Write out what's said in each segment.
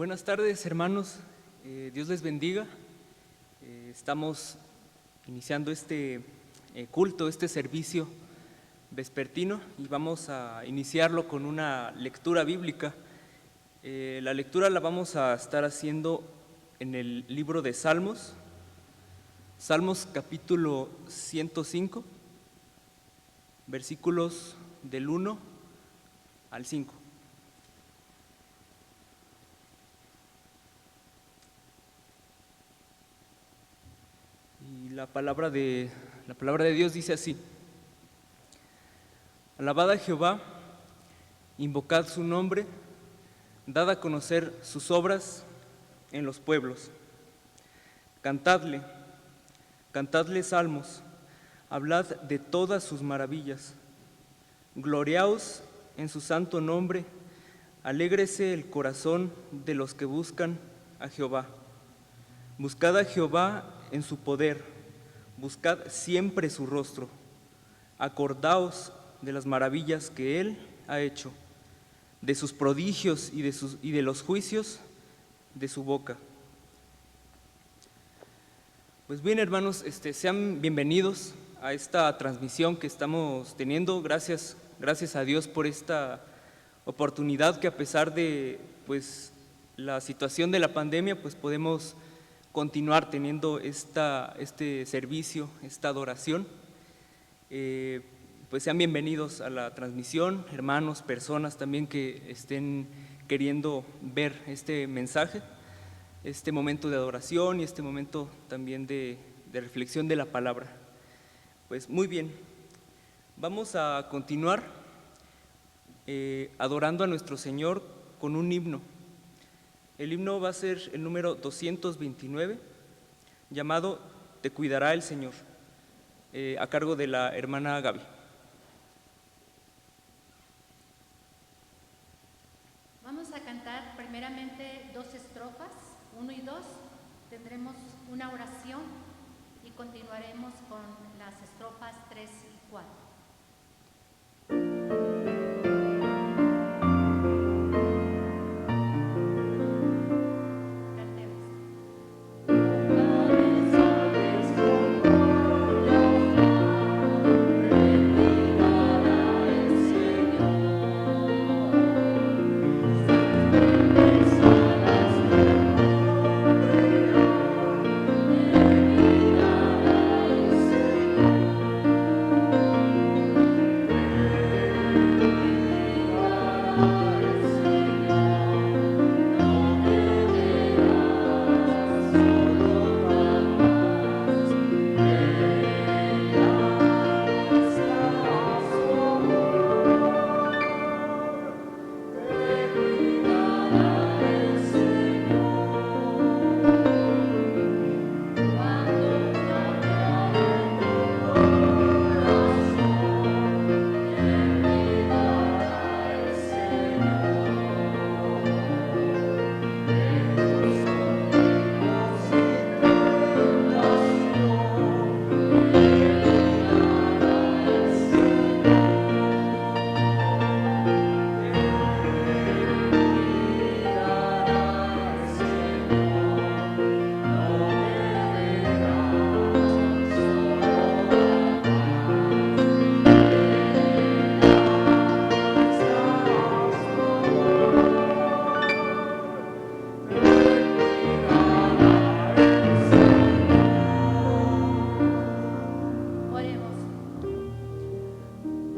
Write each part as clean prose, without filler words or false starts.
Buenas tardes, hermanos. Dios les bendiga. Estamos iniciando este culto, este servicio vespertino, y vamos a iniciarlo con una lectura bíblica. La lectura la vamos a estar haciendo en el libro de Salmos, Salmos capítulo 105, versículos del 1 al 5. Y la palabra de Dios dice así: Alabad a Jehová, invocad su nombre, dad a conocer sus obras en los pueblos. Cantadle salmos, hablad de todas sus maravillas. Gloriaos en su santo nombre, alégrese el corazón de los que buscan a Jehová. Buscad a Jehová en su poder, buscad siempre su rostro. Acordaos de las maravillas que Él ha hecho, de sus prodigios y de los juicios de su boca. Pues bien, hermanos, sean bienvenidos a esta transmisión que estamos teniendo. Gracias a Dios por esta oportunidad que, a pesar de la situación de la pandemia, pues podemos continuar teniendo este servicio, esta adoración. Pues sean bienvenidos a la transmisión, hermanos, personas también que estén queriendo ver este mensaje, este momento de adoración y este momento también de reflexión de la palabra. Pues muy bien, vamos a continuar adorando a nuestro Señor con un himno. El himno va a ser el número 229, llamado Te cuidará el Señor, a cargo de la hermana Gaby. Vamos a cantar primeramente 2 estrofas, 1 y 2, tendremos una oración y continuaremos con las estrofas 3 y 4.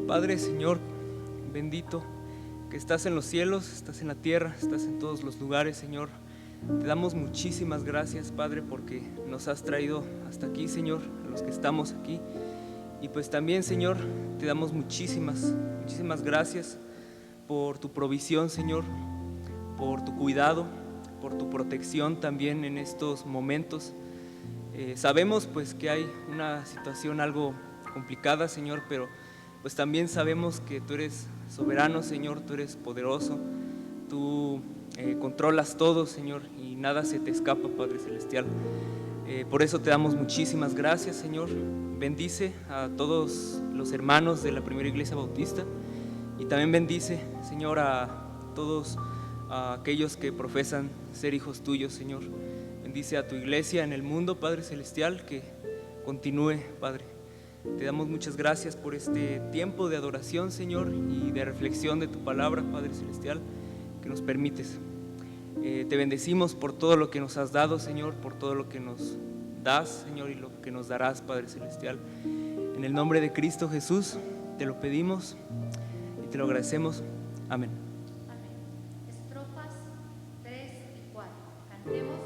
Padre, Señor, bendito, que estás en los cielos, estás en la tierra, estás en todos los lugares, Señor. Te damos muchísimas gracias, Padre, porque nos has traído hasta aquí, Señor, a los que estamos aquí. Y pues también, Señor, te damos muchísimas gracias por tu provisión, Señor, por tu cuidado, por tu protección también en estos momentos. Sabemos pues que hay una situación algo complicada, Señor, pero pues también sabemos que tú eres soberano, Señor, tú eres poderoso, tú controlas todo, Señor, y nada se te escapa, Padre Celestial. Por eso te damos muchísimas gracias, Señor. Bendice a todos los hermanos de la Primera Iglesia Bautista y también bendice, Señor, a todos a aquellos que profesan ser hijos tuyos, Señor. Bendice a tu iglesia en el mundo, Padre Celestial, que continúe, Padre. Te damos muchas gracias por este tiempo de adoración, Señor, y de reflexión de tu palabra, Padre Celestial, que nos permites. Te bendecimos por todo lo que nos has dado, Señor, por todo lo que nos das, Señor, y lo que nos darás, Padre Celestial. En el nombre de Cristo Jesús te lo pedimos y te lo agradecemos. Amén. Amén. Estrofas 3 y 4. Cantemos.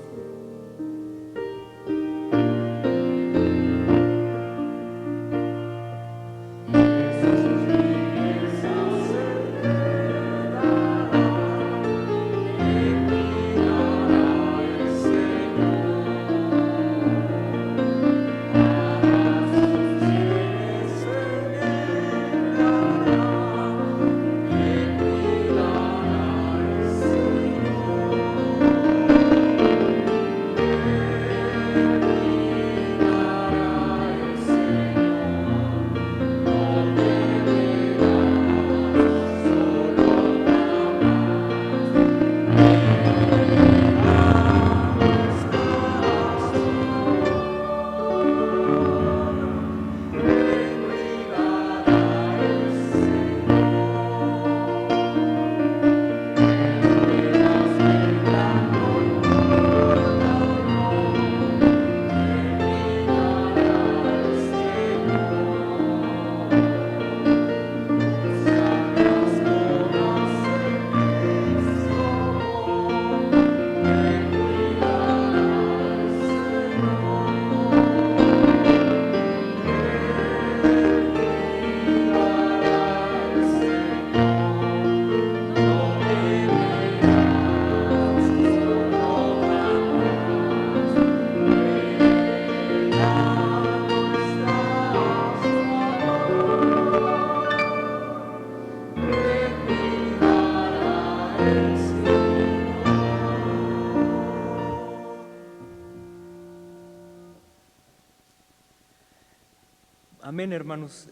Amén, hermanos.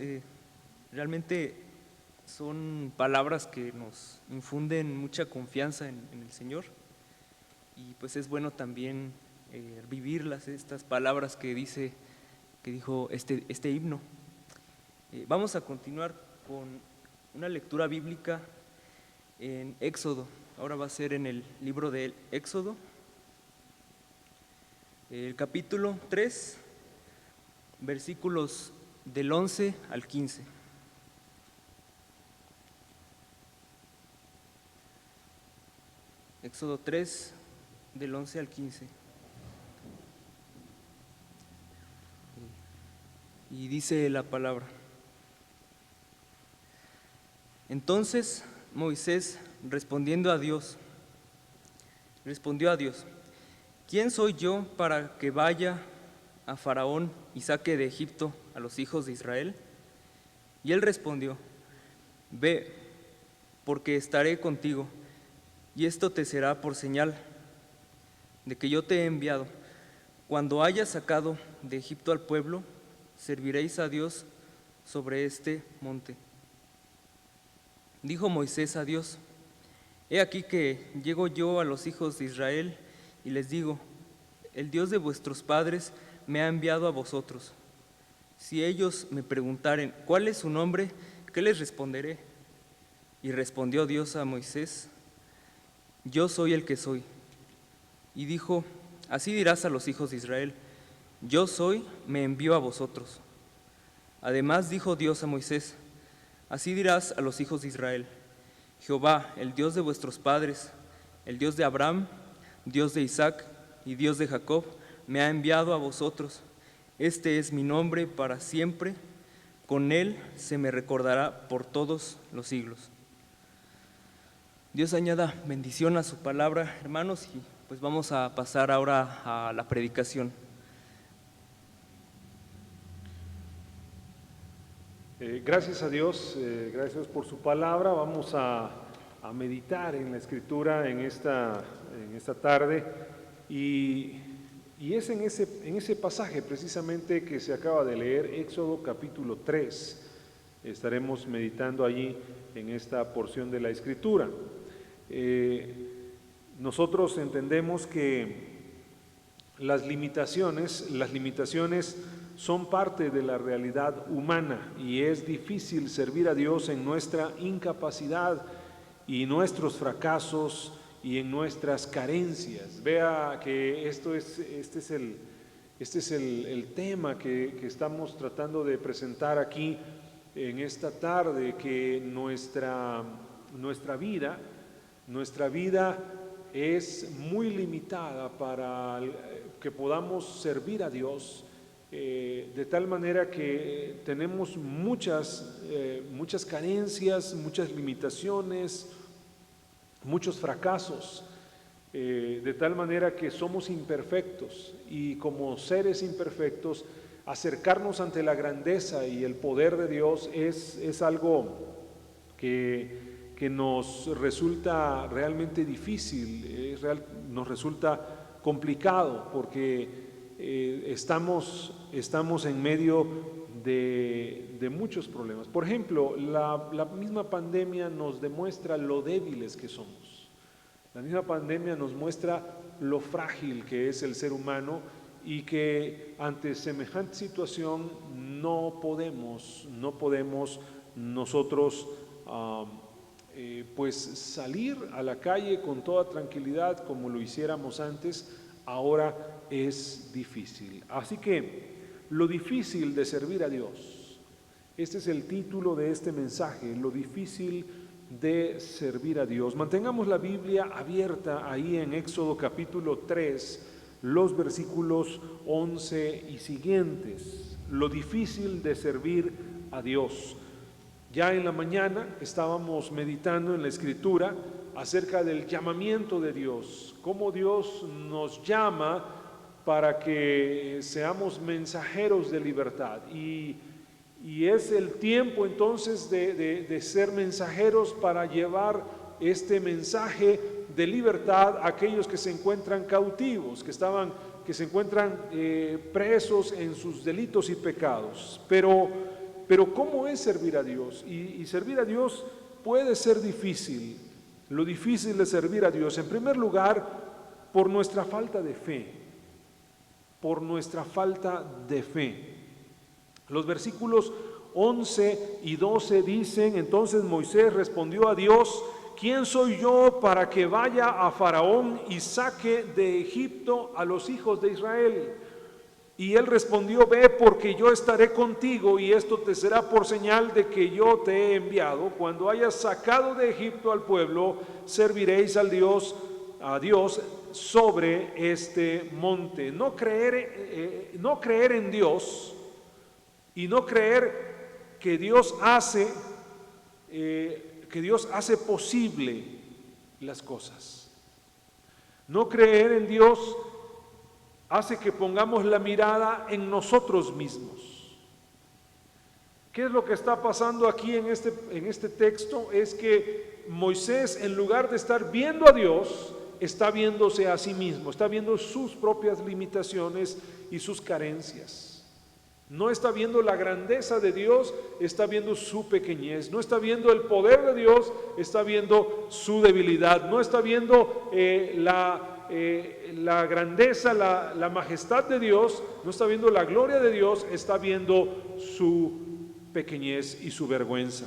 Realmente son palabras que nos infunden mucha confianza en el Señor, y pues es bueno también vivirlas, estas palabras que dijo este himno. Vamos a continuar con una lectura bíblica en Éxodo. Ahora va a ser en el libro de Éxodo, el capítulo 3, versículos del 11 al 15. Éxodo 3, del 11 al 15. Y dice la palabra: Entonces Moisés, respondió a Dios: ¿Quién soy yo para que vaya a Faraón y saque de Egipto a los hijos de Israel? Y él respondió: Ve, porque estaré contigo, y esto te será por señal de que yo te he enviado. Cuando hayas sacado de Egipto al pueblo, serviréis a Dios sobre este monte. Dijo Moisés a Dios: He aquí que llego yo a los hijos de Israel y les digo: El Dios de vuestros padres me ha enviado a vosotros. Si ellos me preguntaren ¿cuál es su nombre?, ¿qué les responderé? Y respondió Dios a Moisés: Yo soy el que soy. Y dijo: Así dirás a los hijos de Israel: Yo soy, me envió a vosotros. Además dijo Dios a Moisés: Así dirás a los hijos de Israel: Jehová, el Dios de vuestros padres, el Dios de Abraham, Dios de Isaac y Dios de Jacob, me ha enviado a vosotros. Este es mi nombre para siempre, con él se me recordará por todos los siglos. Dios añada bendición a su palabra, hermanos, y pues vamos a pasar ahora a la predicación. Gracias a Dios, gracias por su palabra. Vamos a meditar en la Escritura en esta tarde, y es en ese pasaje precisamente que se acaba de leer, Éxodo capítulo 3. Estaremos meditando allí en esta porción de la Escritura. nosotros entendemos que las limitaciones son parte de la realidad humana y es difícil servir a Dios en nuestra incapacidad y nuestros fracasos y en nuestras carencias. Vea que este es el tema que estamos tratando de presentar aquí en esta tarde, que nuestra vida es muy limitada para que podamos servir a Dios, de tal manera que tenemos muchas carencias, muchas limitaciones, muchos fracasos, de tal manera que somos imperfectos, y como seres imperfectos, acercarnos ante la grandeza y el poder de Dios es algo que nos resulta realmente difícil, nos resulta complicado, porque estamos en medio de muchos problemas. Por ejemplo, la misma pandemia nos demuestra lo débiles que somos. La misma pandemia nos muestra lo frágil que es el ser humano, y que ante semejante situación no podemos nosotros pues salir a la calle con toda tranquilidad como lo hiciéramos antes. Ahora es difícil. Así que lo difícil de servir a Dios, este es el título de este mensaje, lo difícil de servir a Dios. Mantengamos la Biblia abierta ahí en Éxodo capítulo 3, los versículos 11 y siguientes. Lo difícil de servir a Dios. Ya en la mañana estábamos meditando en la Escritura acerca del llamamiento de Dios, cómo Dios nos llama para que seamos mensajeros de libertad, y es el tiempo entonces de ser mensajeros para llevar este mensaje de libertad a aquellos que se encuentran cautivos, que se encuentran presos en sus delitos y pecados. Pero ¿cómo es servir a Dios? Y servir a Dios puede ser difícil. Lo difícil de servir a Dios, en primer lugar, por nuestra falta de fe. Por nuestra falta de fe. Los versículos 11 y 12 dicen: entonces Moisés respondió a Dios: ¿quién soy yo para que vaya a Faraón y saque de Egipto a los hijos de Israel? Y él respondió: ve, porque yo estaré contigo, y esto te será por señal de que yo te he enviado. Cuando hayas sacado de Egipto al pueblo, serviréis a Dios sobre este monte. No creer en Dios y no creer que Dios hace posible las cosas. No creer en Dios hace que pongamos la mirada en nosotros mismos. ¿Qué es lo que está pasando aquí en este texto? Es que Moisés, en lugar de estar viendo a Dios, está viéndose a sí mismo, está viendo sus propias limitaciones y sus carencias. No está viendo la grandeza de Dios, está viendo su pequeñez. No está viendo el poder de Dios, está viendo su debilidad. No está viendo la grandeza, la majestad de Dios, no está viendo la gloria de Dios, está viendo su pequeñez y su vergüenza.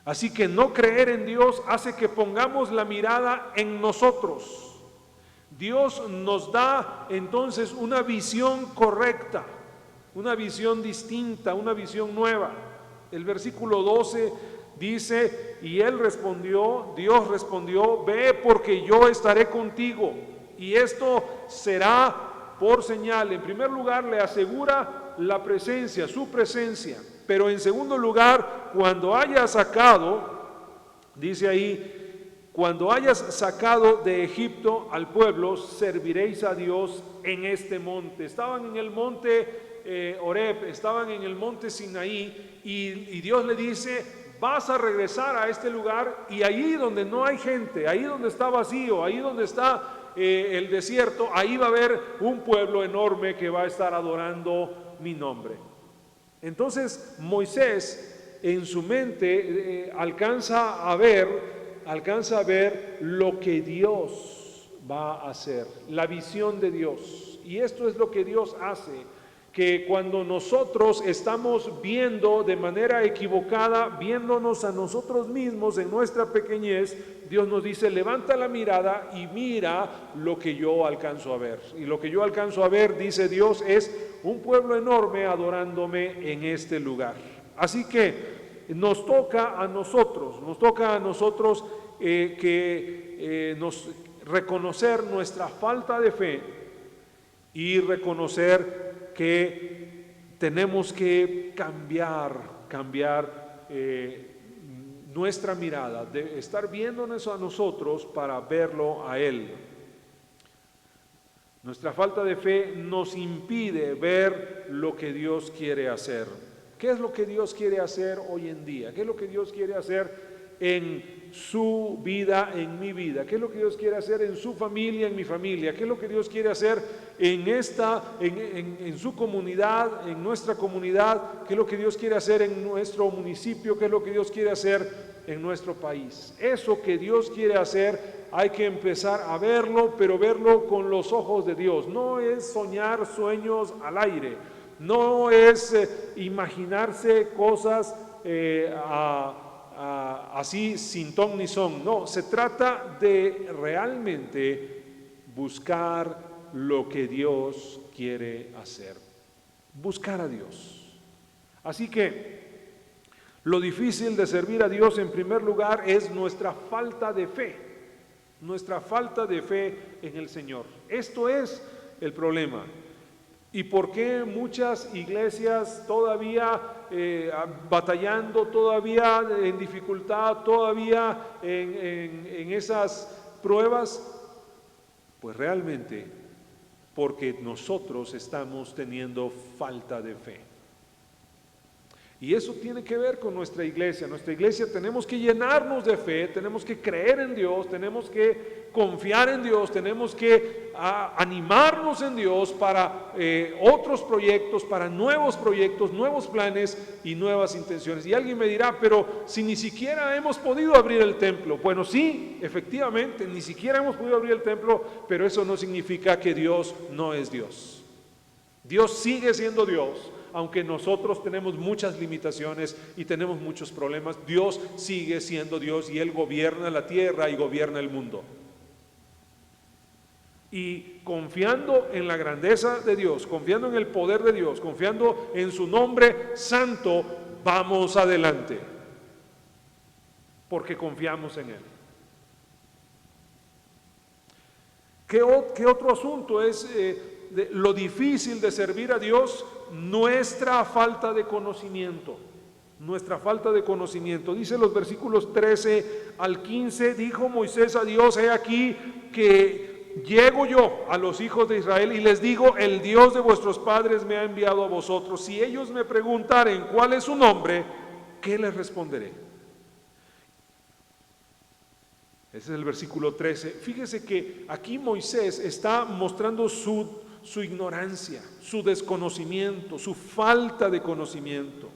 Así que no creer en Dios hace que pongamos la mirada en nosotros. Dios nos da entonces una visión correcta, una visión distinta, una visión nueva. El versículo 12 dice: y Dios respondió: ve, porque yo estaré contigo, y esto será por señal. En primer lugar, le asegura la presencia, su presencia, pero en segundo lugar, cuando hayas sacado, dice ahí, cuando hayas sacado de Egipto al pueblo, serviréis a Dios en este monte. Estaban en el monte Horeb, estaban en el monte Sinaí, y Dios le dice: vas a regresar a este lugar, y ahí donde no hay gente, ahí donde está vacío, ahí donde está el desierto, ahí va a haber un pueblo enorme que va a estar adorando mi nombre. Entonces Moisés en su mente alcanza a ver alcanza a ver lo que Dios va a hacer, la visión de Dios. Y esto es lo que Dios hace, que cuando nosotros estamos viendo de manera equivocada, viéndonos a nosotros mismos en nuestra pequeñez, Dios nos dice: levanta la mirada y mira lo que yo alcanzo a ver. Y lo que yo alcanzo a ver, dice Dios, es un pueblo enorme adorándome en este lugar. Así que nos toca a nosotros reconocer nuestra falta de fe y reconocer que tenemos que cambiar nuestra mirada, de estar viéndonos a nosotros para verlo a Él. Nuestra falta de fe nos impide ver lo que Dios quiere hacer. ¿Qué es lo que Dios quiere hacer hoy en día? ¿Qué es lo que Dios quiere hacer en su vida, en mi vida? ¿Qué es lo que Dios quiere hacer en su familia, en mi familia? ¿Qué es lo que Dios quiere hacer en su comunidad, en nuestra comunidad? ¿Qué es lo que Dios quiere hacer en nuestro municipio? ¿Qué es lo que Dios quiere hacer en nuestro país? Eso que Dios quiere hacer hay que empezar a verlo, pero verlo con los ojos de Dios. No es soñar sueños al aire, no es imaginarse cosas así sin ton ni son. No, se trata de realmente buscar lo que Dios quiere hacer, buscar a Dios. Así que lo difícil de servir a Dios en primer lugar es nuestra falta de fe en el Señor. Esto es el problema. ¿Y por qué muchas iglesias todavía batallando, todavía en dificultad, todavía en esas pruebas? Pues realmente porque nosotros estamos teniendo falta de fe. Y eso tiene que ver con nuestra iglesia. Nuestra iglesia tenemos que llenarnos de fe, tenemos que creer en Dios, tenemos que confiar en Dios, tenemos que animarnos en Dios para otros proyectos, para nuevos proyectos, nuevos planes y nuevas intenciones. Y alguien me dirá: pero si ni siquiera hemos podido abrir el templo. Bueno, sí, efectivamente, ni siquiera hemos podido abrir el templo, pero eso no significa que Dios no es Dios. Dios sigue siendo Dios. Aunque nosotros tenemos muchas limitaciones y tenemos muchos problemas, Dios sigue siendo Dios y Él gobierna la tierra y gobierna el mundo. Y confiando en la grandeza de Dios, confiando en el poder de Dios, confiando en su nombre santo, vamos adelante, porque confiamos en Él. ¿Qué otro asunto es lo difícil de servir a Dios? Nuestra falta de conocimiento. Dice los versículos 13 al 15: dijo Moisés a Dios: he aquí que llego yo a los hijos de Israel y les digo: el Dios de vuestros padres me ha enviado a vosotros. Si ellos me preguntaren cuál es su nombre, ¿qué les responderé? Ese es el versículo 13. Fíjese que aquí Moisés está mostrando su ignorancia, su desconocimiento, su falta de conocimiento.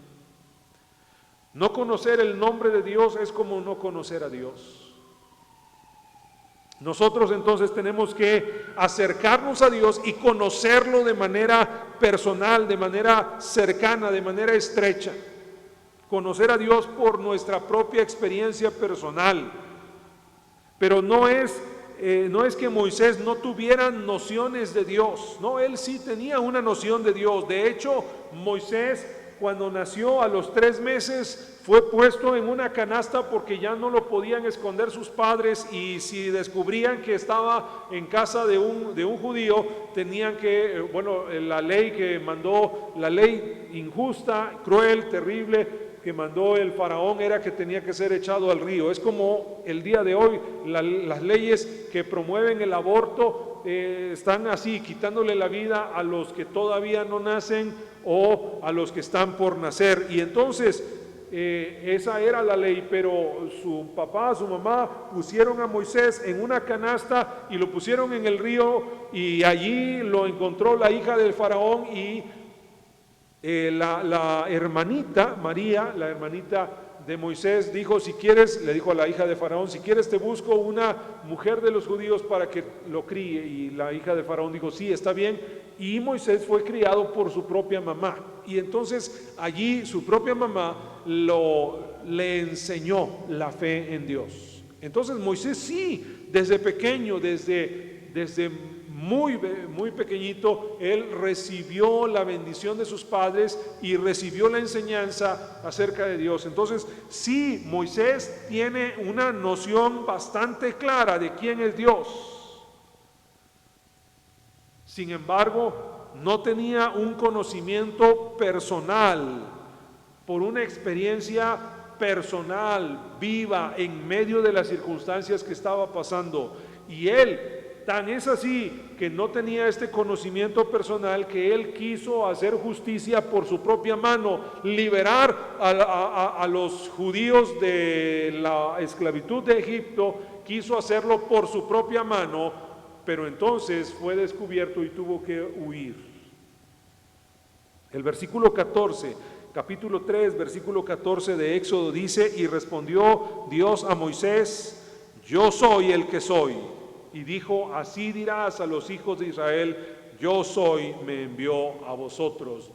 No conocer el nombre de Dios es como no conocer a Dios. Nosotros entonces tenemos que acercarnos a Dios y conocerlo de manera personal, de manera cercana, de manera estrecha. Conocer a Dios por nuestra propia experiencia personal. Pero no es que Moisés no tuviera nociones de Dios. No, él sí tenía una noción de Dios. De hecho, Moisés, cuando nació a los 3 meses, fue puesto en una canasta porque ya no lo podían esconder sus padres, y si descubrían que estaba en casa de un judío, tenían que, la ley que mandó, la ley injusta, cruel, terrible, que mandó el faraón, era que tenía que ser echado al río. Es como el día de hoy, las leyes que promueven el aborto están así, quitándole la vida a los que todavía no nacen o a los que están por nacer. Y entonces esa era la ley, pero su papá, su mamá pusieron a Moisés en una canasta y lo pusieron en el río, y allí lo encontró la hija del faraón, y la hermanita María, la hermanita de Moisés dijo, si quieres, le dijo a la hija de Faraón, si quieres te busco una mujer de los judíos para que lo críe. Y la hija de Faraón dijo, sí, está bien. Y Moisés fue criado por su propia mamá. Y entonces allí su propia mamá le enseñó la fe en Dios. Entonces Moisés sí, desde pequeño, desde muy pequeñito, él recibió la bendición de sus padres y recibió la enseñanza acerca de Dios. Entonces sí, Moisés tiene una noción bastante clara de quién es Dios. Sin embargo, no tenía un conocimiento personal por una experiencia personal, viva, en medio de las circunstancias que estaba pasando. Y él, tan es así que no tenía este conocimiento personal, que él quiso hacer justicia por su propia mano, liberar a los judíos de la esclavitud de Egipto, quiso hacerlo por su propia mano, pero entonces fue descubierto y tuvo que huir. El versículo 14, capítulo 3, versículo 14 de Éxodo dice, y respondió Dios a Moisés, yo soy el que soy. Y dijo, así dirás a los hijos de Israel, yo soy, me envió a vosotros.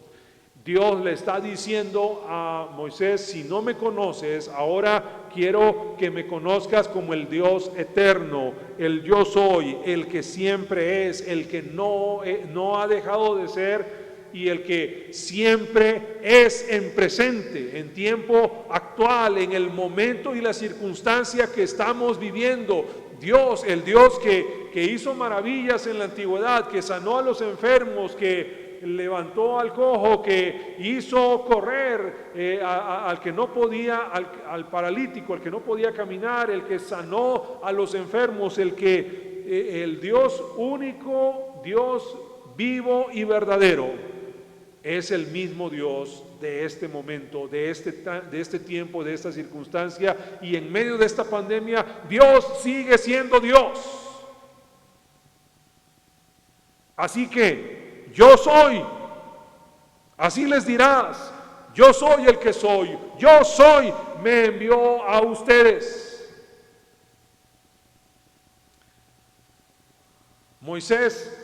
Dios le está diciendo a Moisés, si no me conoces, ahora quiero que me conozcas como el Dios eterno, el yo soy, el que siempre es, el que no ha dejado de ser y el que siempre es en presente, en tiempo actual, en el momento y la circunstancia que estamos viviendo. Dios, el Dios que hizo maravillas en la antigüedad, que sanó a los enfermos, que levantó al cojo, que hizo correr al que no podía, al paralítico, al que no podía caminar, el que sanó a los enfermos, el Dios único, Dios vivo y verdadero, es el mismo Dios de este momento, de este tiempo, de esta circunstancia, y en medio de esta pandemia, Dios sigue siendo Dios. Así que, yo soy, así les dirás, yo soy el que soy, yo soy, me envió a ustedes. Moisés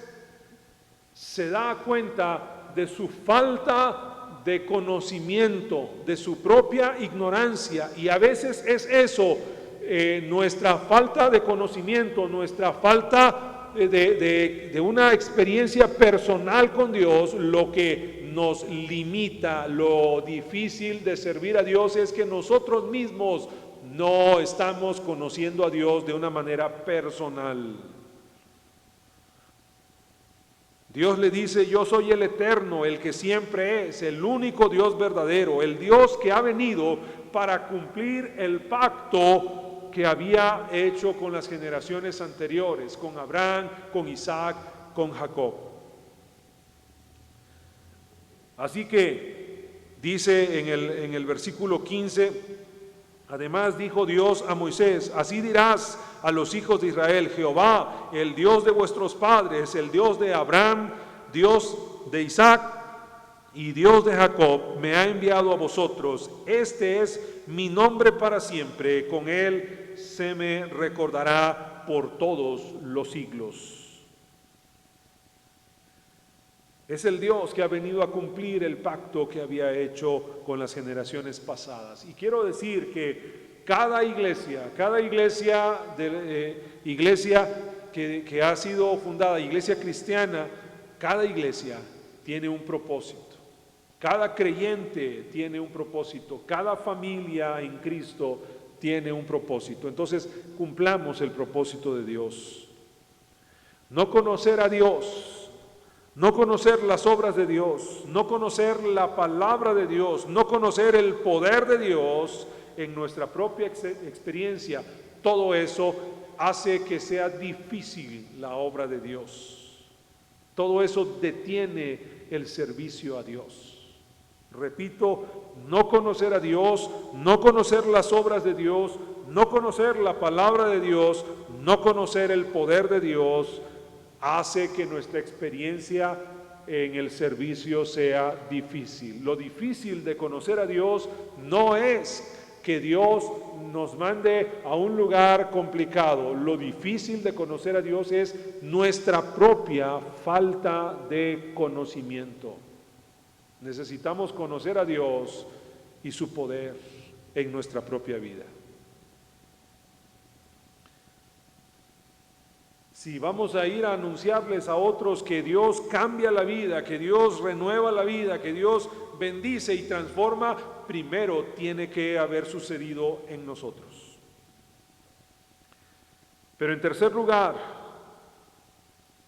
se da cuenta de su falta de conocimiento, de su propia ignorancia, y a veces es eso, nuestra falta de conocimiento, nuestra falta de una experiencia personal con Dios, lo que nos limita. Lo difícil de servir a Dios es que nosotros mismos no estamos conociendo a Dios de una manera personal. Dios le dice, yo soy el eterno, el que siempre es, el único Dios verdadero, el Dios que ha venido para cumplir el pacto que había hecho con las generaciones anteriores, con Abraham, con Isaac, con Jacob. Así que dice en el versículo 15, además dijo Dios a Moisés, así dirás a los hijos de Israel, Jehová, el Dios de vuestros padres, el Dios de Abraham, Dios de Isaac y Dios de Jacob, me ha enviado a vosotros. Este es mi nombre para siempre, con él se me recordará por todos los siglos. Es el Dios que ha venido a cumplir el pacto que había hecho con las generaciones pasadas. Y quiero decir que cada iglesia que ha sido fundada, iglesia cristiana, cada iglesia tiene un propósito. Cada creyente tiene un propósito. Cada familia en Cristo tiene un propósito. Entonces, cumplamos el propósito de Dios. No conocer a Dios, no conocer las obras de Dios, no conocer la palabra de Dios, no conocer el poder de Dios en nuestra propia experiencia, todo eso hace que sea difícil la obra de Dios. Todo eso detiene el servicio a Dios. Repito, no conocer a Dios, no conocer las obras de Dios, no conocer la palabra de Dios, no conocer el poder de Dios, hace que nuestra experiencia en el servicio sea difícil. Lo difícil de conocer a Dios no es que Dios nos mande a un lugar complicado. Lo difícil de conocer a Dios es nuestra propia falta de conocimiento. Necesitamos conocer a Dios y su poder en nuestra propia vida. Si vamos a ir a anunciarles a otros que Dios cambia la vida, que Dios renueva la vida, que Dios bendice y transforma, primero tiene que haber sucedido en nosotros. Pero en tercer lugar,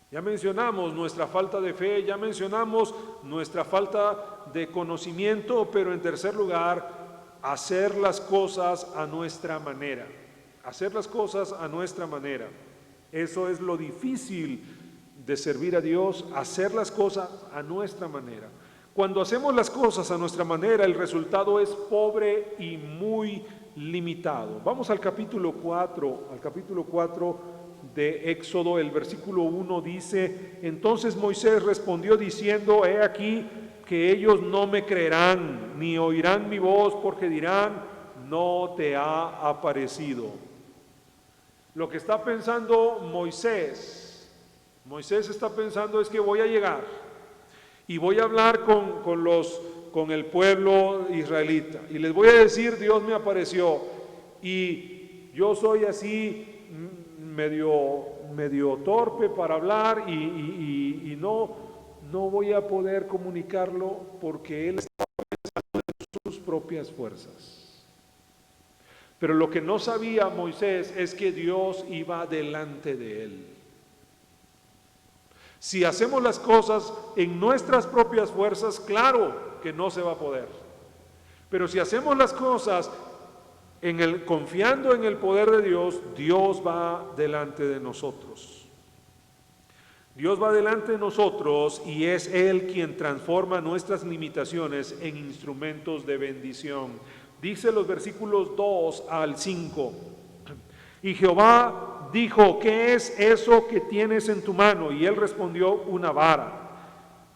ya mencionamos nuestra falta de fe, ya mencionamos nuestra falta de conocimiento, pero en tercer lugar, hacer las cosas a nuestra manera. Hacer las cosas a nuestra manera. Eso es lo difícil de servir a Dios, hacer las cosas a nuestra manera. Cuando hacemos las cosas a nuestra manera, el resultado es pobre y muy limitado. Vamos al capítulo 4 de Éxodo, el versículo 1 dice: entonces Moisés respondió diciendo: he aquí que ellos no me creerán, ni oirán mi voz, porque dirán: no te ha aparecido. Lo que está pensando Moisés está pensando es que voy a llegar y voy a hablar con el pueblo israelita y les voy a decir: Dios me apareció y yo soy así medio torpe para hablar y no voy a poder comunicarlo porque Él está pensando en sus propias fuerzas. Pero lo que no sabía Moisés es que Dios iba delante de él. Si hacemos las cosas en nuestras propias fuerzas, claro que no se va a poder. Pero si hacemos las cosas confiando en el poder de Dios, Dios va delante de nosotros. Dios va delante de nosotros y es Él quien transforma nuestras limitaciones en instrumentos de bendición. Dice los versículos 2 al 5. Y Jehová dijo: ¿qué es eso que tienes en tu mano? Y él respondió: una vara.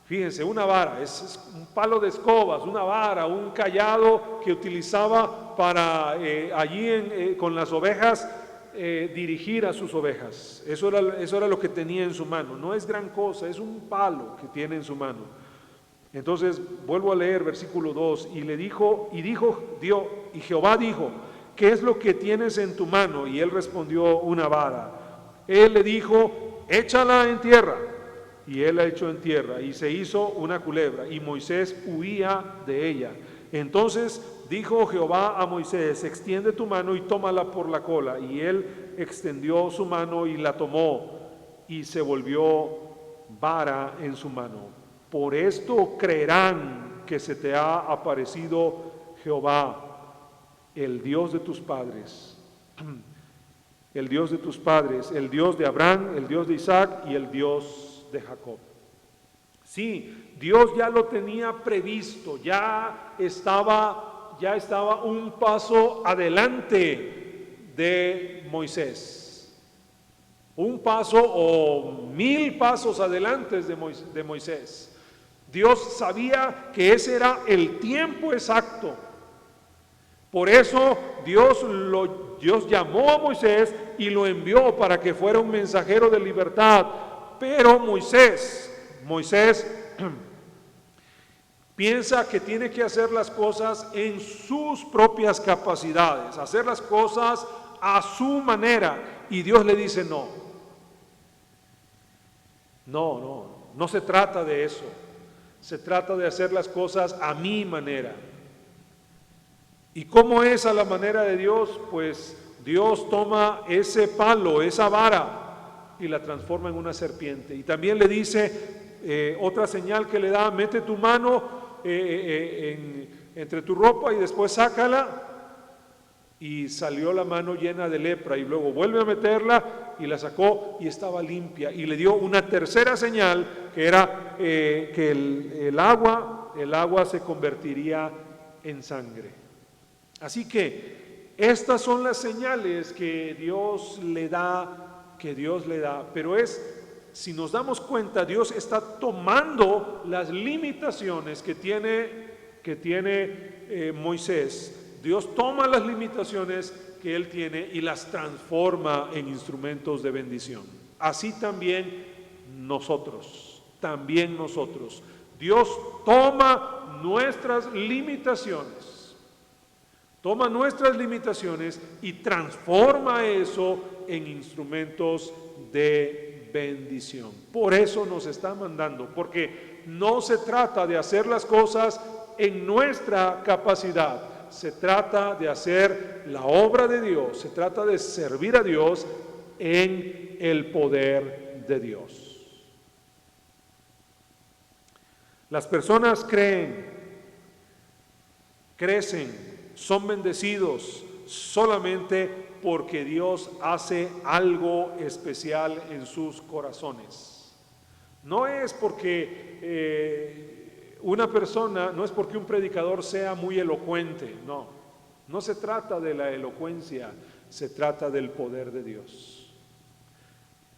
Fíjense, una vara, es un palo de escobas, una vara, un cayado que utilizaba para con las ovejas dirigir a sus ovejas. Eso era lo que tenía en su mano. No es gran cosa, es un palo que tiene en su mano. Entonces vuelvo a leer versículo 2, y Jehová dijo: ¿qué es lo que tienes en tu mano? Y él respondió: una vara. Él le dijo: échala en tierra. Y él la echó en tierra, y se hizo una culebra, y Moisés huía de ella. Entonces dijo Jehová a Moisés: extiende tu mano y tómala por la cola. Y él extendió su mano y la tomó, y se volvió vara en su mano. Por esto creerán que se te ha aparecido Jehová, el Dios de tus padres, el Dios de tus padres, el Dios de Abraham, el Dios de Isaac y el Dios de Jacob. Sí, Dios ya lo tenía previsto, ya estaba un paso adelante de Moisés. Un paso o 1000 pasos adelante de Moisés. Dios sabía que ese era el tiempo exacto. Por eso Dios llamó a Moisés y lo envió para que fuera un mensajero de libertad. Pero Moisés piensa que tiene que hacer las cosas en sus propias capacidades, hacer las cosas a su manera. Y Dios le dice: no se trata de eso. Se trata de hacer las cosas a mi manera. ¿Y cómo es a la manera de Dios? Pues Dios toma ese palo, esa vara, y la transforma en una serpiente. Y también le dice, otra señal que le da: mete tu mano entre tu ropa y después sácala. Y salió la mano llena de lepra, y luego vuelve a meterla y la sacó y estaba limpia. Y le dio una tercera señal, que era que el agua se convertiría en sangre. Así que estas son las señales que Dios le da, pero si nos damos cuenta, Dios está tomando las limitaciones que tiene Moisés Dios toma las limitaciones que Él tiene y las transforma en instrumentos de bendición. Así también nosotros. Dios toma nuestras limitaciones. Toma nuestras limitaciones y transforma eso en instrumentos de bendición. Por eso nos está mandando, porque no se trata de hacer las cosas en nuestra capacidad, se trata de hacer la obra de Dios, se trata de servir a Dios en el poder de Dios. Las personas creen, crecen, son bendecidos solamente porque Dios hace algo especial en sus corazones. No es porque una persona, no es porque un predicador sea muy elocuente, no se trata de la elocuencia, se trata del poder de Dios.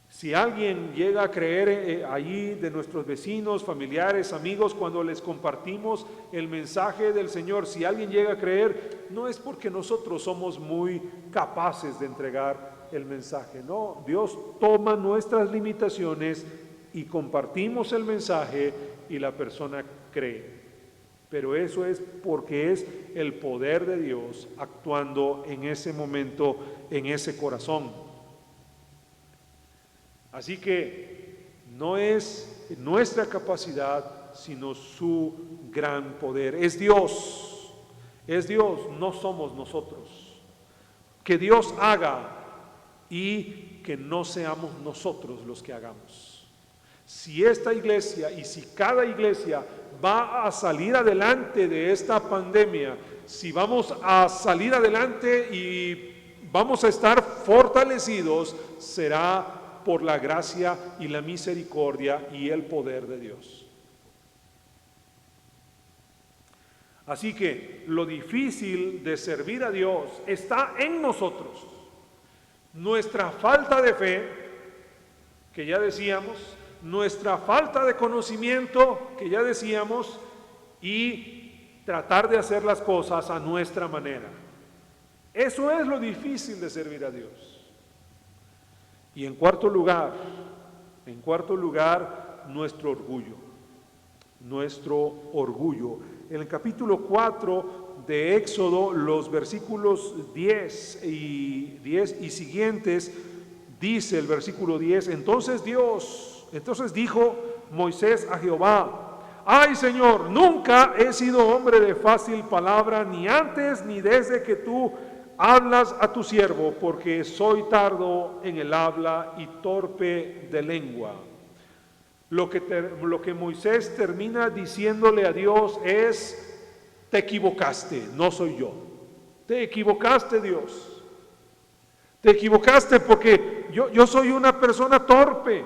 Si alguien llega a creer allí de nuestros vecinos, familiares, amigos, cuando les compartimos el mensaje del Señor, si alguien llega a creer, no es porque nosotros somos muy capaces de entregar el mensaje, no, Dios toma nuestras limitaciones y compartimos el mensaje y la persona cree. Pero eso es porque es el poder de Dios actuando en ese momento, en ese corazón. Así que no es nuestra capacidad, sino su gran poder. Es Dios, no somos nosotros. Que Dios haga y que no seamos nosotros los que hagamos. Si esta iglesia y si cada iglesia va a salir adelante de esta pandemia, si vamos a salir adelante y vamos a estar fortalecidos, será por la gracia y la misericordia y el poder de Dios. Así que lo difícil de servir a Dios está en nosotros. Nuestra falta de fe, que ya decíamos, nuestra falta de conocimiento, que ya decíamos, y tratar de hacer las cosas a nuestra manera. Eso es lo difícil de servir a Dios. Y en cuarto lugar, nuestro orgullo. En el capítulo 4 de Éxodo, los versículos 10 y siguientes, dice el versículo 10, entonces dijo Moisés a Jehová, ay Señor, nunca he sido hombre de fácil palabra, ni antes ni desde que tú hablas a tu siervo, porque soy tardo en el habla y torpe de lengua. Lo que Moisés termina diciéndole a Dios es, te equivocaste, no soy yo. Te equivocaste, Dios. Te equivocaste porque yo soy una persona torpe.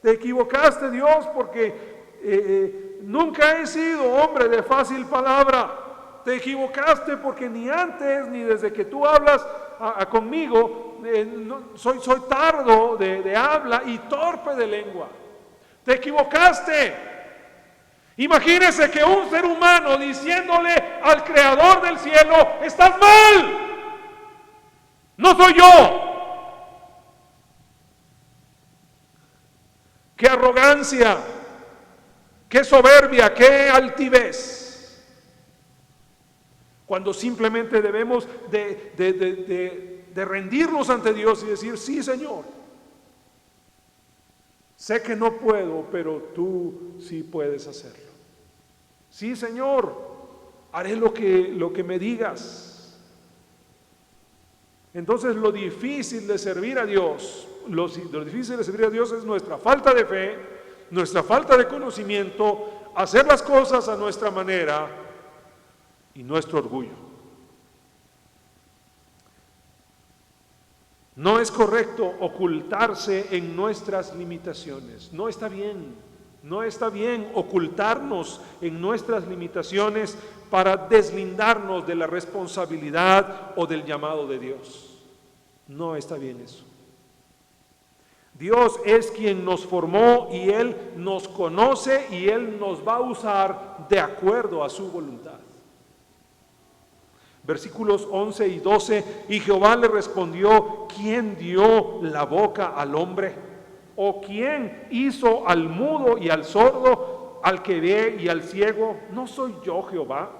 Te equivocaste, Dios, porque nunca he sido hombre de fácil palabra. Te equivocaste porque ni antes ni desde que tú hablas conmigo, soy tardo de habla y torpe de lengua. Te equivocaste. Imagínese que un ser humano diciéndole al creador del cielo, estás mal, no soy yo. Qué arrogancia, qué soberbia, qué altivez. Cuando simplemente debemos de rendirnos ante Dios y decir, sí Señor, sé que no puedo, pero tú sí puedes hacerlo. Sí Señor, haré lo que me digas. Entonces lo difícil de servir a Dios, lo difícil de servir a Dios es nuestra falta de fe, nuestra falta de conocimiento, hacer las cosas a nuestra manera, y nuestro orgullo. No es correcto ocultarse en nuestras limitaciones. No está bien ocultarnos en nuestras limitaciones para deslindarnos de la responsabilidad o del llamado de Dios. No está bien eso. Dios es quien nos formó y Él nos conoce y Él nos va a usar de acuerdo a su voluntad. Versículos 11 y 12, y Jehová le respondió, ¿quién dio la boca al hombre? ¿O quién hizo al mudo y al sordo, al que ve y al ciego? ¿No soy yo Jehová?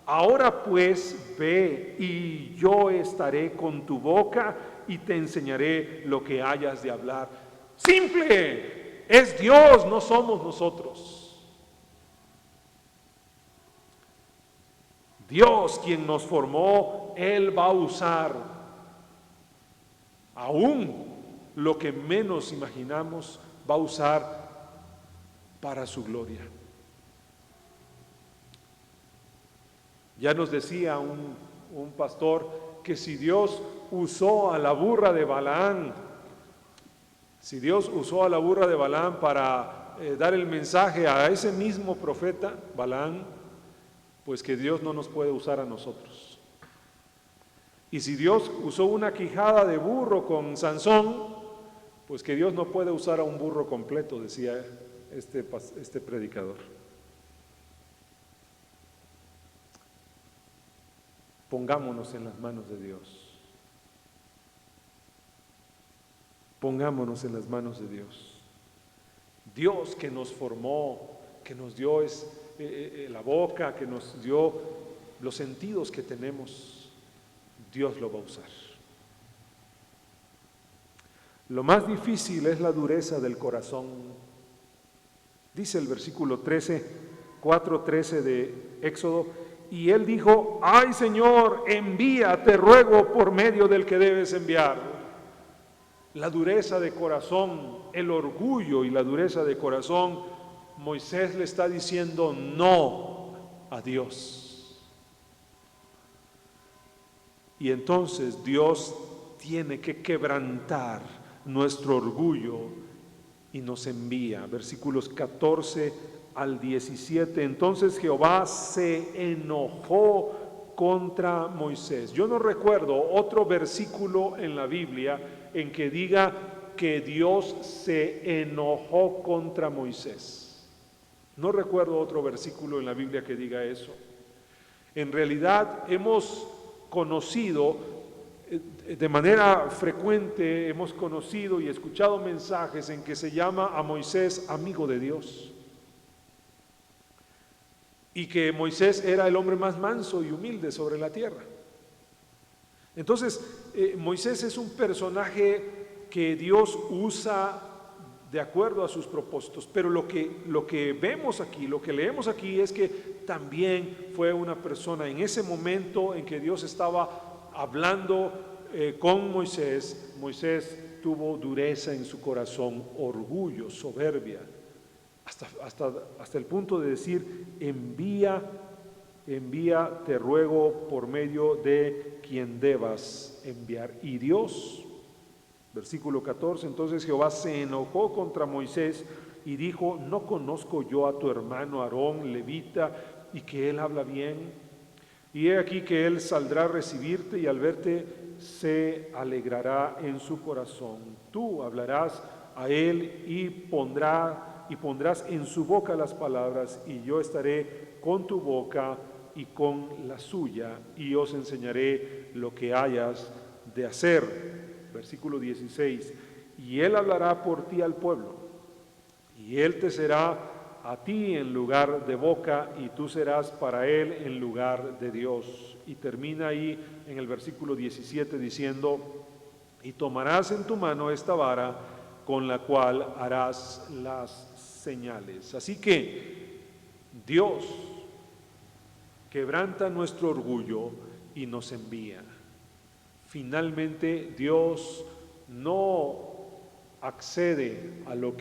Ahora pues ve, y yo estaré con tu boca y te enseñaré lo que hayas de hablar. Simple, es Dios, no somos nosotros. Dios quien nos formó, Él va a usar aún lo que menos imaginamos, va a usar para su gloria. Ya nos decía un pastor que si Dios usó a la burra de Balaán, si Dios usó a la burra de Balaán para dar el mensaje a ese mismo profeta, Balaán, pues que Dios no nos puede usar a nosotros. Y si Dios usó una quijada de burro con Sansón, pues que Dios no puede usar a un burro completo, decía este predicador. Pongámonos en las manos de Dios. Pongámonos en las manos de Dios. Dios que nos formó, que nos dio la boca, que nos dio los sentidos que tenemos, Dios lo va a usar. Lo más difícil es la dureza del corazón. Dice el versículo 4:13 de Éxodo, y él dijo, ay Señor, envía, te ruego, por medio del que debes enviar. La dureza de corazón, el orgullo y la dureza de corazón, Moisés le está diciendo no a Dios. Y entonces Dios tiene que quebrantar nuestro orgullo y nos envía. Versículos 14 al 17. Entonces Jehová se enojó contra Moisés. Yo no recuerdo otro versículo en la Biblia en que diga que Dios se enojó contra Moisés. No recuerdo otro versículo en la Biblia que diga eso. En realidad hemos conocido de manera frecuente, hemos conocido y escuchado mensajes en que se llama a Moisés amigo de Dios. Y que Moisés era el hombre más manso y humilde sobre la tierra. Entonces, Moisés es un personaje que Dios usa de acuerdo a sus propósitos, pero lo que vemos aquí, lo que leemos aquí es que también fue una persona en ese momento en que Dios estaba hablando con Moisés. Moisés tuvo dureza en su corazón, orgullo, soberbia, hasta el punto de decir, envía, te ruego, por medio de quien debas enviar. Y Dios, versículo 14, entonces Jehová se enojó contra Moisés y dijo, ¿no conozco yo a tu hermano Aarón, levita, y que él habla bien? Y he aquí que él saldrá a recibirte y al verte se alegrará en su corazón. Tú hablarás a él y pondrás en su boca las palabras, y yo estaré con tu boca y con la suya, y os enseñaré lo que hayas de hacer. Versículo 16, y él hablará por ti al pueblo, y él te será a ti en lugar de boca, y tú serás para él en lugar de Dios. Y termina ahí en el versículo 17 diciendo, y tomarás en tu mano esta vara con la cual harás las señales. Así que Dios quebranta nuestro orgullo y nos envía. Finalmente Dios no accede a lo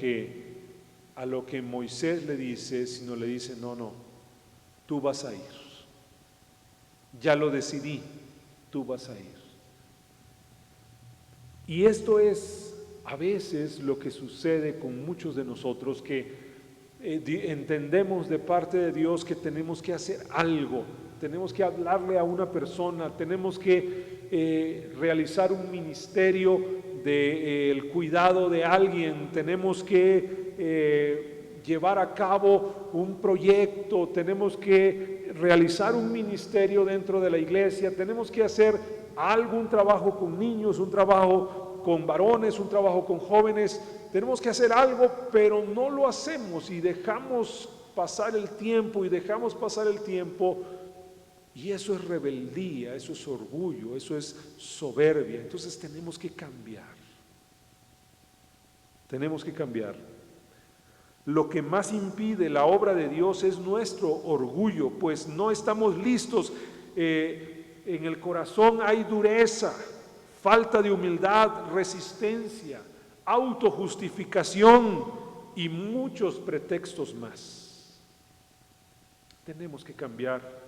que Moisés le dice, sino le dice, no, tú vas a ir. Ya lo decidí, tú vas a ir. Y esto es a veces lo que sucede con muchos de nosotros, que entendemos de parte de Dios que tenemos que hacer algo, tenemos que hablarle a una persona, tenemos que realizar un ministerio del cuidado de alguien, tenemos que llevar a cabo un proyecto, tenemos que realizar un ministerio dentro de la iglesia, tenemos que hacer algún trabajo con niños, un trabajo con varones, un trabajo con jóvenes, tenemos que hacer algo, pero no lo hacemos y dejamos pasar el tiempo y eso es rebeldía, eso es orgullo, eso es soberbia. Entonces tenemos que cambiar. Lo que más impide la obra de Dios es nuestro orgullo, pues no estamos listos. En el corazón hay dureza, falta de humildad, resistencia, autojustificación y muchos pretextos más. Tenemos que cambiar.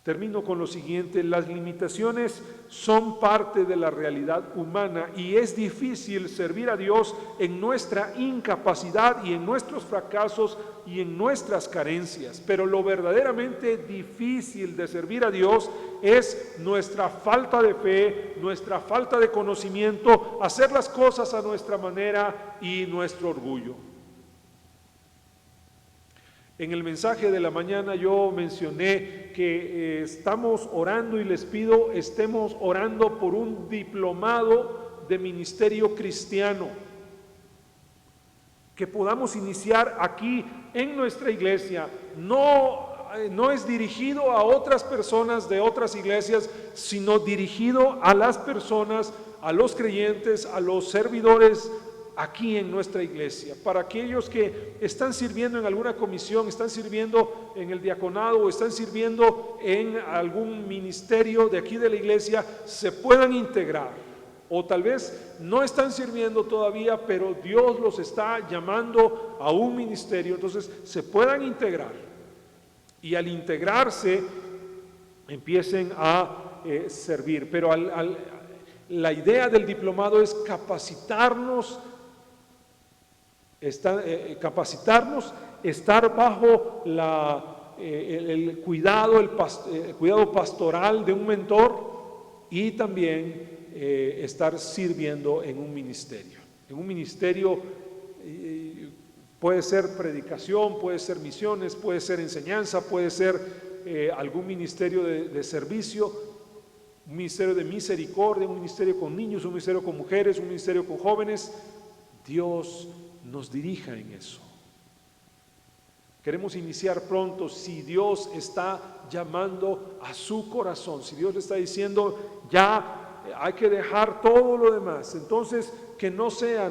Termino con lo siguiente: las limitaciones son parte de la realidad humana y es difícil servir a Dios en nuestra incapacidad y en nuestros fracasos y en nuestras carencias, pero lo verdaderamente difícil de servir a Dios es nuestra falta de fe, nuestra falta de conocimiento, hacer las cosas a nuestra manera y nuestro orgullo. En el mensaje de la mañana yo mencioné que estamos orando y les pido estemos orando por un diplomado de ministerio cristiano que podamos iniciar aquí en nuestra iglesia. No es dirigido a otras personas de otras iglesias, sino dirigido a las personas, a los creyentes, a los servidores aquí en nuestra iglesia, para aquellos que están sirviendo en alguna comisión, están sirviendo en el diaconado o están sirviendo en algún ministerio de aquí de la iglesia, se puedan integrar, o tal vez no están sirviendo todavía, pero Dios los está llamando a un ministerio, entonces se puedan integrar, y al integrarse empiecen a servir. Pero la idea del diplomado es capacitarnos, estar bajo el cuidado pastoral de un mentor y también estar sirviendo en un ministerio. En un ministerio puede ser predicación, puede ser misiones, puede ser enseñanza, puede ser algún ministerio de servicio, un ministerio de misericordia, un ministerio con niños, un ministerio con mujeres, un ministerio con jóvenes. Dios nos dirija en eso. Queremos iniciar pronto. Si Dios está llamando a su corazón, si Dios le está diciendo ya hay que dejar todo lo demás, entonces que no sea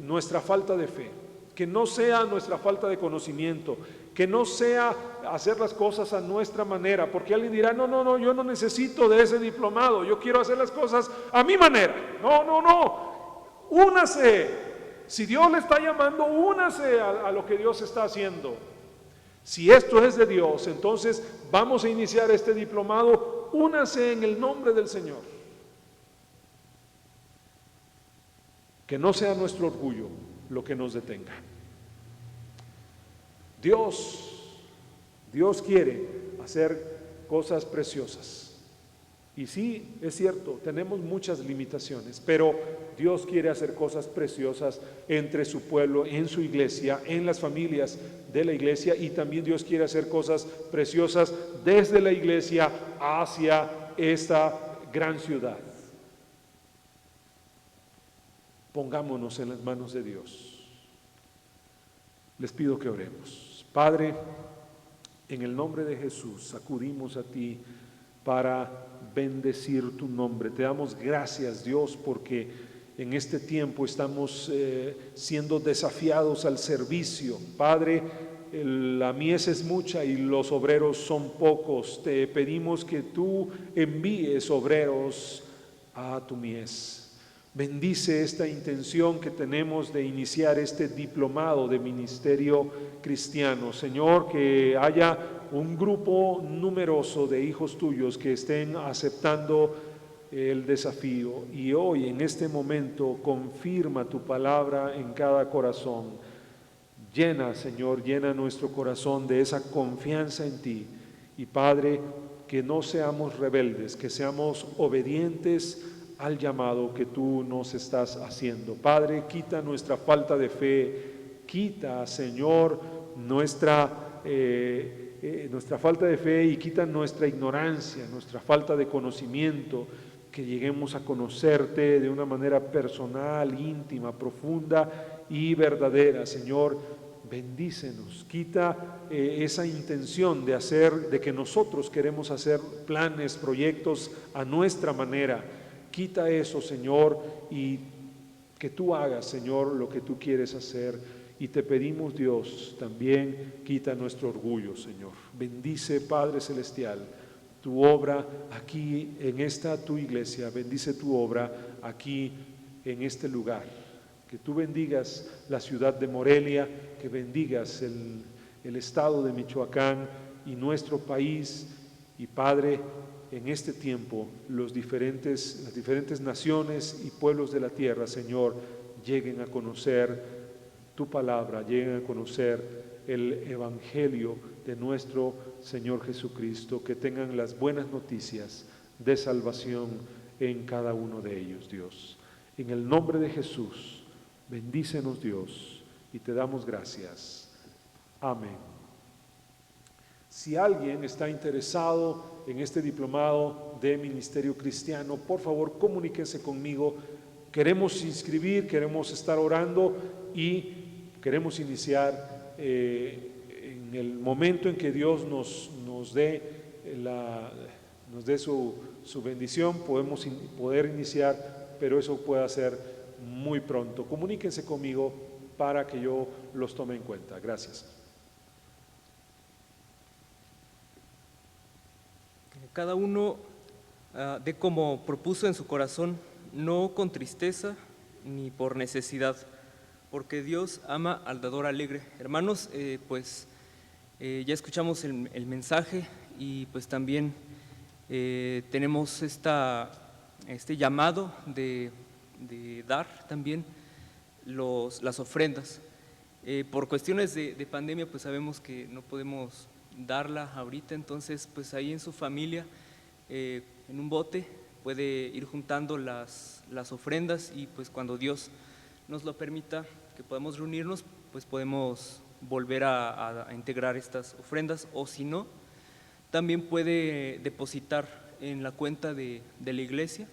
nuestra falta de fe, que no sea nuestra falta de conocimiento, que no sea hacer las cosas a nuestra manera, porque alguien dirá, no, yo no necesito de ese diplomado, yo quiero hacer las cosas a mi manera. No, únase. Si Dios le está llamando, únase a lo que Dios está haciendo. Si esto es de Dios, entonces vamos a iniciar este diplomado, únase en el nombre del Señor. Que no sea nuestro orgullo lo que nos detenga. Dios quiere hacer cosas preciosas. Y sí, es cierto, tenemos muchas limitaciones, pero Dios quiere hacer cosas preciosas entre su pueblo, en su iglesia, en las familias de la iglesia, y también Dios quiere hacer cosas preciosas desde la iglesia hacia esta gran ciudad. Pongámonos en las manos de Dios. Les pido que oremos. Padre, en el nombre de Jesús, acudimos a ti para bendecir tu nombre. Te damos gracias, Dios, porque en este tiempo estamos siendo desafiados al servicio. Padre, la mies es mucha y los obreros son pocos. Te pedimos que tú envíes obreros a tu mies. Bendice esta intención que tenemos de iniciar este diplomado de ministerio cristiano. Señor, que haya un grupo numeroso de hijos tuyos que estén aceptando el desafío, y hoy en este momento confirma tu palabra en cada corazón. Llena, Señor, llena nuestro corazón de esa confianza en ti, y Padre, que no seamos rebeldes, que seamos obedientes al llamado que tú nos estás haciendo. Padre, quita nuestra falta de fe, quita, Señor, nuestra nuestra falta de fe y quita nuestra ignorancia, nuestra falta de conocimiento, que lleguemos a conocerte de una manera personal, íntima, profunda y verdadera. Señor, bendícenos, quita esa intención de que nosotros queremos hacer planes, proyectos a nuestra manera. Quita eso, Señor, y que tú hagas, Señor, lo que tú quieres hacer. Y te pedimos, Dios, también quita nuestro orgullo, Señor. Bendice, Padre Celestial, tu obra aquí en esta tu iglesia. Bendice tu obra aquí en este lugar. Que tú bendigas la ciudad de Morelia, que bendigas el estado de Michoacán y nuestro país. Y Padre, en este tiempo las diferentes naciones y pueblos de la tierra, Señor, lleguen a conocer tu palabra, lleguen a conocer el evangelio de nuestro Señor Jesucristo, que tengan las buenas noticias de salvación en cada uno de ellos, Dios. En el nombre de Jesús, bendícenos, Dios, y te damos gracias. Amén. Si alguien está interesado en este diplomado de ministerio cristiano, por favor comuníquense conmigo. Queremos inscribir, queremos estar orando y queremos iniciar en el momento en que Dios nos dé su bendición. Podemos poder iniciar, pero eso puede ser muy pronto. Comuníquense conmigo para que yo los tome en cuenta. Gracias. Cada uno dé como propuso en su corazón, no con tristeza ni por necesidad, porque Dios ama al dador alegre. Hermanos, ya escuchamos el mensaje y pues también tenemos este llamado de dar también las ofrendas. Por cuestiones de pandemia, pues sabemos que no podemos darla ahorita, entonces pues ahí en su familia, en un bote, puede ir juntando las ofrendas y pues cuando Dios nos lo permita, que podamos reunirnos, pues podemos volver a integrar estas ofrendas, o si no, también puede depositar en la cuenta de la iglesia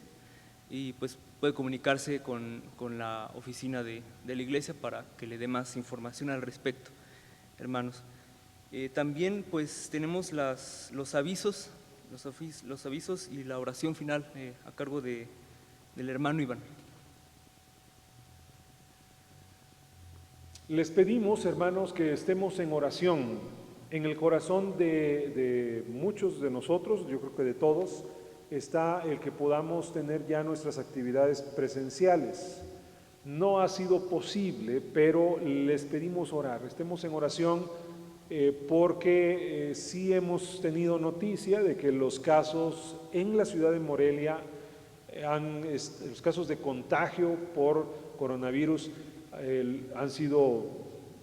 y pues puede comunicarse con la oficina de la iglesia para que le dé más información al respecto, hermanos. También pues tenemos los avisos y la oración final a cargo del hermano Iván. Les pedimos, hermanos, que estemos en oración. En el corazón de muchos de nosotros, yo creo que de todos, está el que podamos tener ya nuestras actividades presenciales. No ha sido posible, pero les pedimos orar. Estemos en oración porque sí hemos tenido noticia de que los casos en la ciudad de Morelia, los casos de contagio por coronavirus, han sido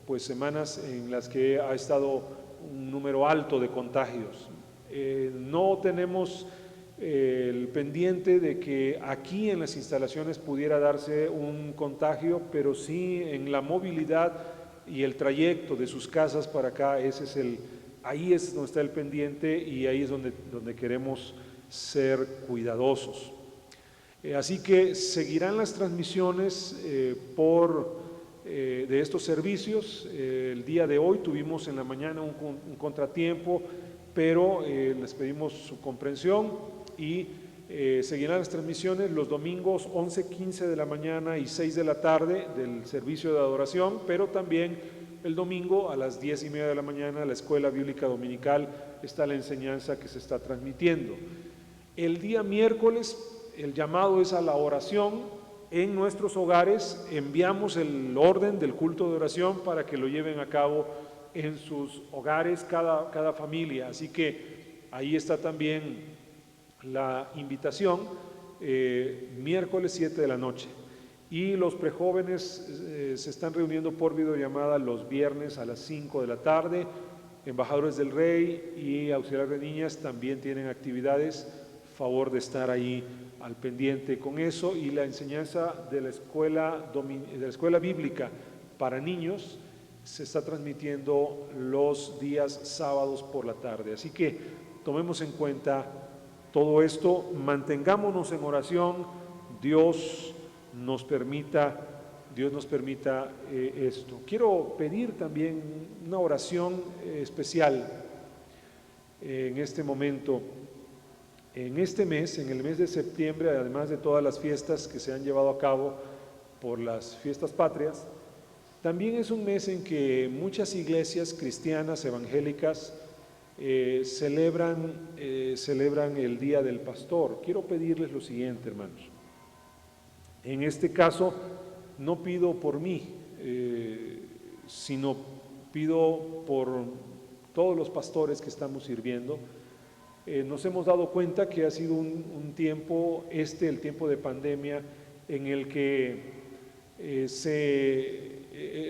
pues semanas en las que ha estado un número alto de contagios. No tenemos el pendiente de que aquí en las instalaciones pudiera darse un contagio, pero sí en la movilidad y el trayecto de sus casas para acá, ahí es donde está el pendiente y ahí es donde queremos ser cuidadosos. Así que seguirán las transmisiones de estos servicios. El día de hoy tuvimos en la mañana un contratiempo, pero les pedimos su comprensión y seguirán las transmisiones los domingos 11:15 de la mañana y 6 de la tarde del servicio de adoración, pero también el domingo a las 10:30 de la mañana la Escuela Bíblica Dominical está la enseñanza que se está transmitiendo. El día miércoles el llamado es a la oración. En nuestros hogares enviamos el orden del culto de oración para que lo lleven a cabo en sus hogares cada familia, así que ahí está también la invitación, miércoles 7 de la noche. Y los prejóvenes se están reuniendo por videollamada los viernes a las 5 de la tarde. Embajadores del Rey y Auxiliar de Niñas también tienen actividades. Favor de estar ahí al pendiente con eso. Y la enseñanza de la escuela bíblica para niños se está transmitiendo los días sábados por la tarde. Así que tomemos en cuenta todo esto, mantengámonos en oración, Dios nos permita esto. Quiero pedir también una oración especial en este momento. En este mes, en el mes de septiembre, además de todas las fiestas que se han llevado a cabo por las fiestas patrias, también es un mes en que muchas iglesias cristianas evangélicas celebran el Día del Pastor. Quiero pedirles lo siguiente, hermanos. En este caso, no pido por mí, sino pido por todos los pastores que estamos sirviendo. Nos hemos dado cuenta que ha sido un tiempo, el tiempo de pandemia, en el que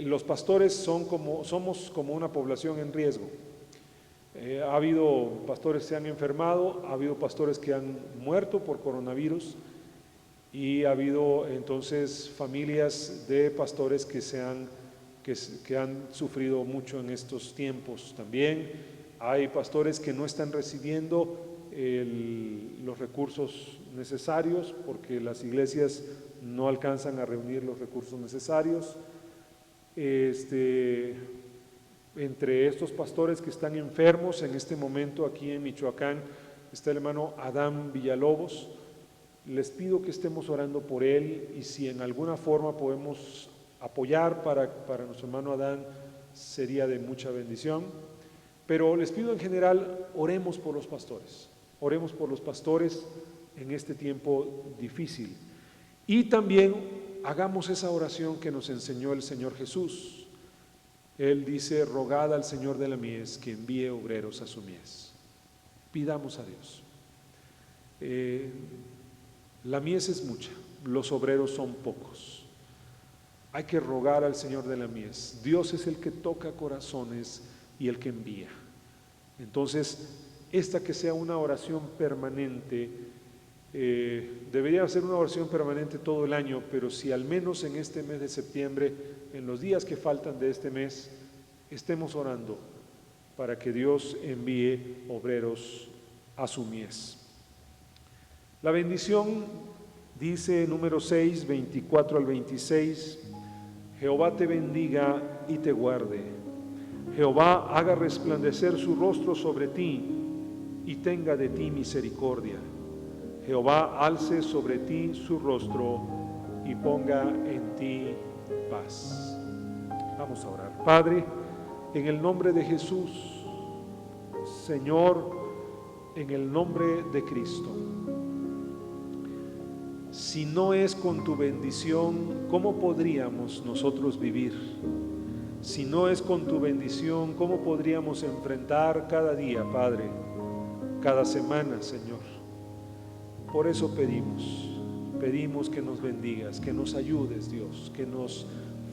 los pastores somos como una población en riesgo. Ha habido pastores que se han enfermado, ha habido pastores que han muerto por coronavirus y ha habido entonces familias de pastores que han sufrido mucho en estos tiempos. También hay pastores que no están recibiendo los recursos necesarios porque las iglesias no alcanzan a reunir los recursos necesarios. Entre estos pastores que están enfermos en este momento aquí en Michoacán está el hermano Adán Villalobos. Les pido que estemos orando por él y si en alguna forma podemos apoyar para nuestro hermano Adán sería de mucha bendición. Pero les pido en general, oremos por los pastores en este tiempo difícil. Y también hagamos esa oración que nos enseñó el Señor Jesús. Él dice, rogad al Señor de la mies que envíe obreros a su mies. Pidamos a Dios. La mies es mucha, los obreros son pocos. Hay que rogar al Señor de la mies. Dios es el que toca corazones y el que envía. Entonces, esta que sea una oración permanente, debería ser una oración permanente todo el año, pero si al menos en este mes de septiembre, en los días que faltan de este mes, estemos orando para que Dios envíe obreros a su mies. La bendición dice número 6, 24 al 26, Jehová te bendiga y te guarde. Jehová haga resplandecer su rostro sobre ti y tenga de ti misericordia. Jehová alce sobre ti su rostro y ponga en ti paz. Vamos a orar. Padre, en el nombre de Jesús, Señor, en el nombre de Cristo, si no es con tu bendición, ¿cómo podríamos nosotros vivir? Si no es con tu bendición, ¿cómo podríamos enfrentar cada día, Padre, cada semana, Señor? Por eso pedimos que nos bendigas, que nos ayudes, Dios, que nos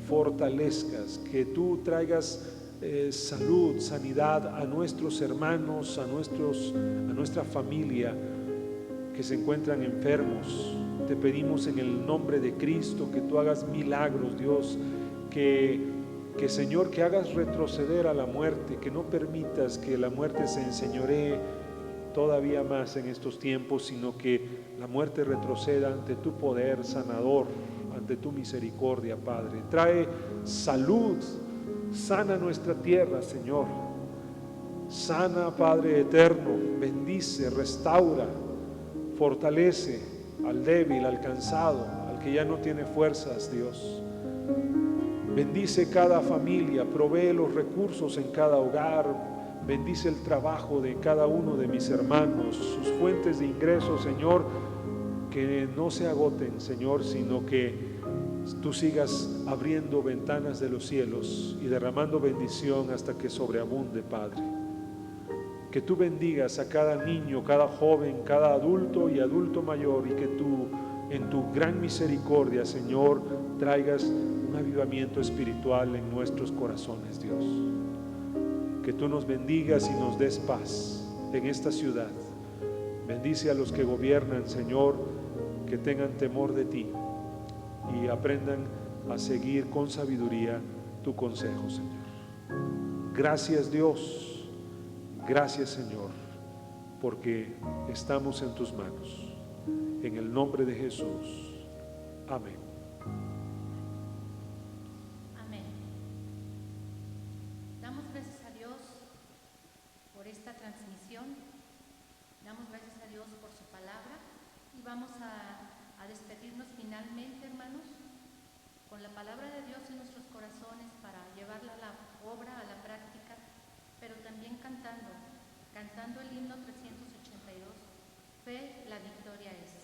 fortalezcas, que tú traigas salud, sanidad a nuestros hermanos, a nuestra familia que se encuentran enfermos. Te pedimos en el nombre de Cristo que tú hagas milagros, Dios, que Señor, que hagas retroceder a la muerte, que no permitas que la muerte se enseñoree todavía más en estos tiempos, sino que la muerte retroceda ante tu poder sanador, ante tu misericordia, Padre. Trae salud, sana nuestra tierra, Señor. Sana, Padre eterno, bendice, restaura, fortalece al débil, al cansado, al que ya no tiene fuerzas, Dios. Bendice cada familia, provee los recursos en cada hogar, bendice el trabajo de cada uno de mis hermanos, sus fuentes de ingresos, Señor, que no se agoten, Señor, sino que tú sigas abriendo ventanas de los cielos y derramando bendición hasta que sobreabunde, Padre. Que tú bendigas a cada niño, cada joven, cada adulto y adulto mayor, y que tú, en tu gran misericordia, Señor, traigas un avivamiento espiritual en nuestros corazones, Dios. Que tú nos bendigas y nos des paz en esta ciudad. Bendice a los que gobiernan, Señor, que tengan temor de ti y aprendan a seguir con sabiduría tu consejo, Señor. Gracias Dios, gracias Señor, porque estamos en tus manos. En el nombre de Jesús. Amén. Amén. Damos gracias a Dios por esta transmisión. Damos gracias a Dios por su palabra y vamos a despedirnos finalmente, hermanos, con la palabra de Dios en nuestros corazones para llevarla a la obra, a la práctica, pero también cantando el himno 382, Fe, la victoria es.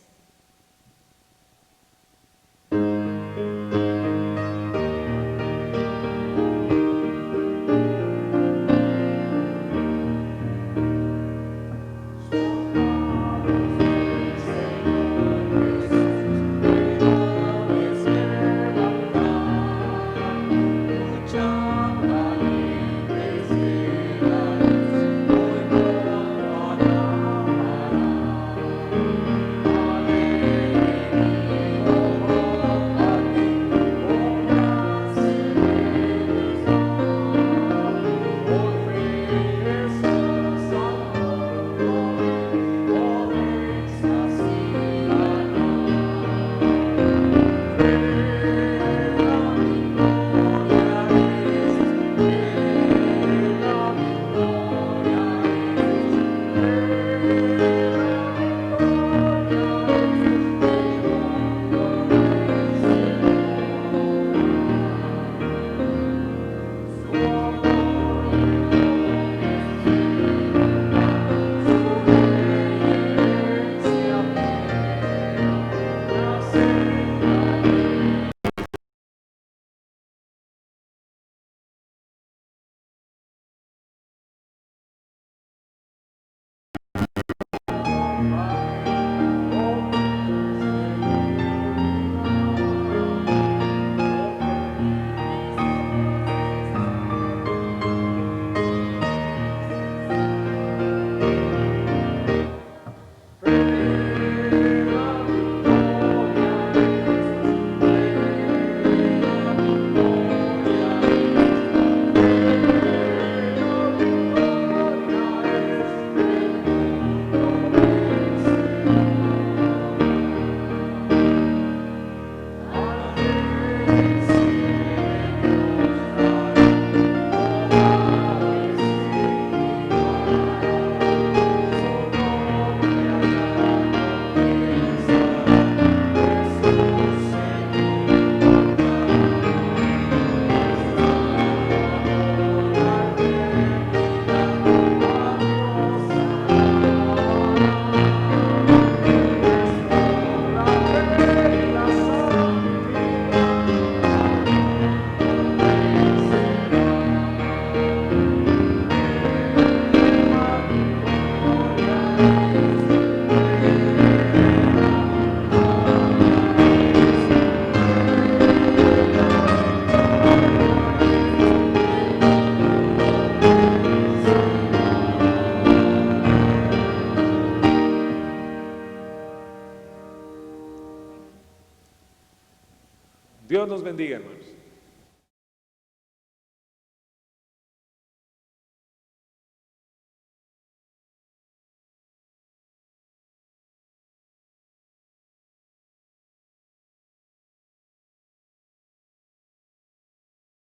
Dios nos bendiga, hermanos.